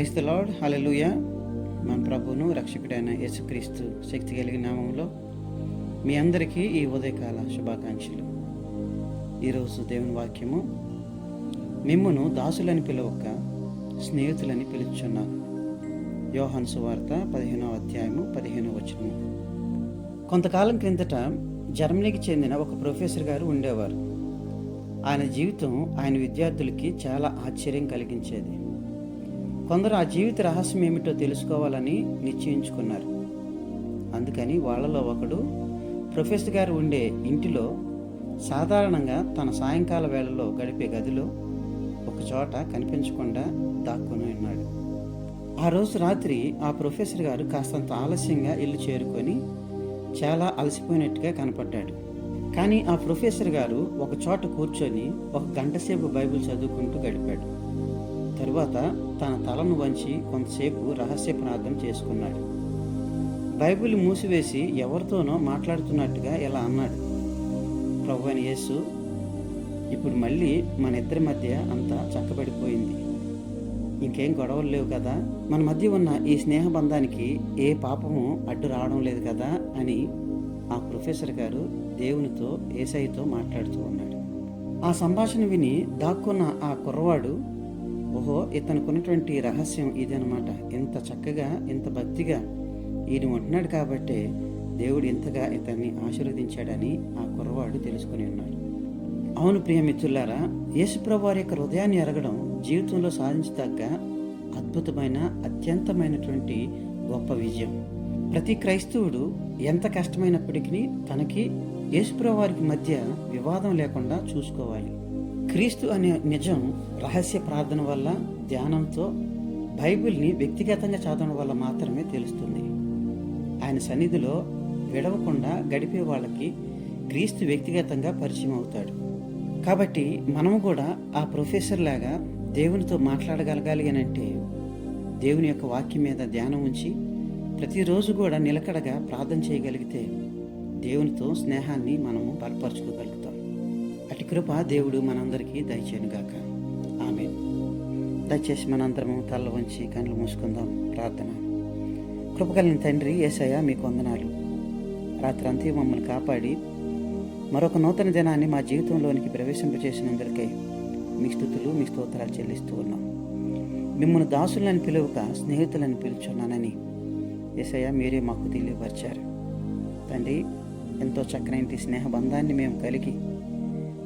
Praise the lord. హల్లెలూయా. మన ప్రభువును రక్షకుడైన యేసుక్రీస్తు శక్తి కలిగిన నామములో మీ అందరికీ ఈ ఉదయకాల శుభాకాంక్షలు. ఈరోజు దేవుని వాక్యము, మిమ్మును దాసులని పిలవక స్నేహితులని పిలుచుచున్నాను. యోహాను సువార్త 15వ అధ్యాయము 15వ వచనము. కొంతకాలం క్రిందట జర్మనీకి చెందిన ఒక ప్రొఫెసర్ గారు ఉండేవారు. ఆయన జీవితం ఆయన విద్యార్థులకి చాలా ఆశ్చర్యం కలిగించేది. కొందరు ఆ జీవిత రహస్యం ఏమిటో తెలుసుకోవాలని నిశ్చయించుకున్నారు. అందుకని వాళ్ళలో ఒకడు ప్రొఫెసర్ గారు ఉండే ఇంటిలో సాధారణంగా తన సాయంకాల వేళల్లో గడిపే గదిలో ఒక చోట కనిపించకుండా దాక్కుని ఉన్నాడు. ఆ రోజు రాత్రి ఆ ప్రొఫెసర్ గారు కాస్తంత ఆలస్యంగా ఇల్లు చేరుకొని చాలా అలసిపోయినట్టుగా కనపడ్డాడు. కానీ ఆ ప్రొఫెసర్ గారు ఒక చోట కూర్చొని ఒక గంట సేపు బైబిల్ చదువుకుంటూ గడిపాడు. తరువాత తన తలను వంచి కొంతసేపు రహస్య ప్రార్థన చేసుకున్నాడు. బైబిల్ మూసివేసి ఎవరితోనో మాట్లాడుతున్నట్టుగా ఇలా అన్నాడు: ప్రభువైన యేసు, ఇప్పుడు మళ్ళీ మన ఇద్దరి మధ్య అంతా చక్కబడిపోయింది. ఇంకేం గొడవలు లేవు కదా, మన మధ్య ఉన్న ఈ స్నేహబంధానికి ఏ పాపము అడ్డు రావడం లేదు కదా అని ఆ ప్రొఫెసర్ గారు దేవునితో, యేసయ్యతో మాట్లాడుతూ ఉన్నాడు. ఆ సంభాషణ విని దాక్కున్న ఆ కుర్రవాడు, ఓహో, ఇతనుకున్నటువంటి రహస్యం ఇదనమాట, ఇంత చక్కగా ఇంత భక్తిగా ఈయన ఉంటున్నాడు కాబట్టే దేవుడు ఇంతగా ఇతన్ని ఆశీర్వదించాడని ఆ కుర్రవాడు తెలుసుకుని ఉన్నాడు. అవును ప్రియమిత్రులారా, యేసుప్రభు వారి యొక్క హృదయాన్ని ఎరగడం జీవితంలో సాధించదగ్గ అద్భుతమైన, అత్యంతమైనటువంటి గొప్ప విజయం. ప్రతి క్రైస్తవుడు ఎంత కష్టమైనప్పటికీ తనకి యేసుప్రభు వారికి మధ్య వివాదం లేకుండా చూసుకోవాలి. క్రీస్తు అనే నిజం రహస్య ప్రార్థన వల్ల, ధ్యానంతో, బైబిల్ని వ్యక్తిగతంగా చదవడం వల్ల మాత్రమే తెలుస్తుంది. ఆయన సన్నిధిలో విడవకుండా గడిపే వాళ్ళకి క్రీస్తు వ్యక్తిగతంగా పరిచయం అవుతాడు. కాబట్టి మనము కూడా ఆ ప్రొఫెసర్ లాగా దేవునితో మాట్లాడగలగాలి అని అంటే దేవుని యొక్క వాక్యం మీద ధ్యానం ఉంచి ప్రతిరోజు కూడా నిలకడగా ప్రార్థన చేయగలిగితే దేవునితో స్నేహాన్ని మనము బలపరుచుకోగలుగుతాం. అటు కృప దేవుడు మనందరికీ దయచేయునుగాక. ఆమేన్. దయచేసి మనందరము తల్ల వంచి కళ్ళు మూసుకుందాం. ప్రార్థన. కృపగలిగిన తండ్రి యేసయ్య, మీకు వందనాలు. రాత్రంతా మమ్మల్ని కాపాడి మరొక నూతన దినాన్ని మా జీవితంలోనికి ప్రవేశింపచేసినందుకై మీ స్తుతులు, మీ స్తోత్రాలు చెల్లిస్తూ ఉన్నాం. మిమ్మల్ని దాసులని పిలువక స్నేహితులని పిలుచున్నానని యేసయ్య మీరే మాకు తెలియపరిచారు. తండ్రి, ఎంతో చక్కనైన స్నేహ బంధాన్ని మేము కలిగి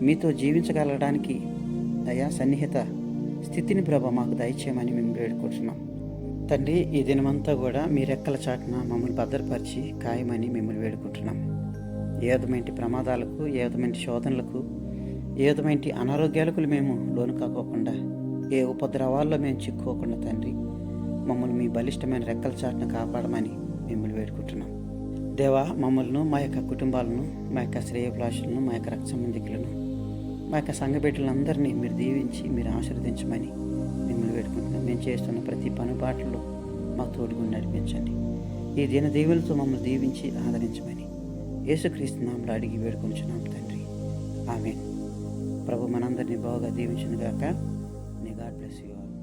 మీతో జీవించగలగడానికి అయా సన్నిహిత స్థితిని ప్రభ మాకు దయచేయమని మేము వేడుకుంటున్నాం. తండ్రి, ఈ దినమంతా కూడా మీ రెక్కల చాటున మమ్మల్ని భద్రపరిచి ఖాయమని మిమ్మల్ని వేడుకుంటున్నాం. ఏ విధమైన ప్రమాదాలకు, ఏ విధమైన శోధనలకు, ఏ విధమైన అనారోగ్యాలకు మేము లోను కాకోకుండా, ఏ ఉపద్రవాల్లో మేము చిక్కుకోకుండా తండ్రి మమ్మల్ని మీ బలిష్టమైన రెక్కల చాటున కాపాడమని మిమ్మల్ని వేడుకుంటున్నాం. దేవా, మమ్మల్ని, మా యొక్క కుటుంబాలను, మా యొక్క శ్రేయోభిలాషులను, మా యొక్క రక్త సంబంధికులను, మా యొక్క సంఘ బిడ్డలందరినీ మీరు దీవించి మీరు ఆశీర్వదించమని మిమ్మల్ని వేడుకుంటున్నాం. మేము చేస్తున్న ప్రతి పనుబాట్లలో మాకు తోడుగా నడిపించండి. ఈ దిన దీవులతో మమ్మల్ని దీవించి ఆదరించమని యేసుక్రీస్తు నామములో అడిగి వేడుకొంచున్నాం తండ్రి. ఆమేన్. ప్రభు మనందరినీ బాగా దీవించునుగాక. May God bless you all.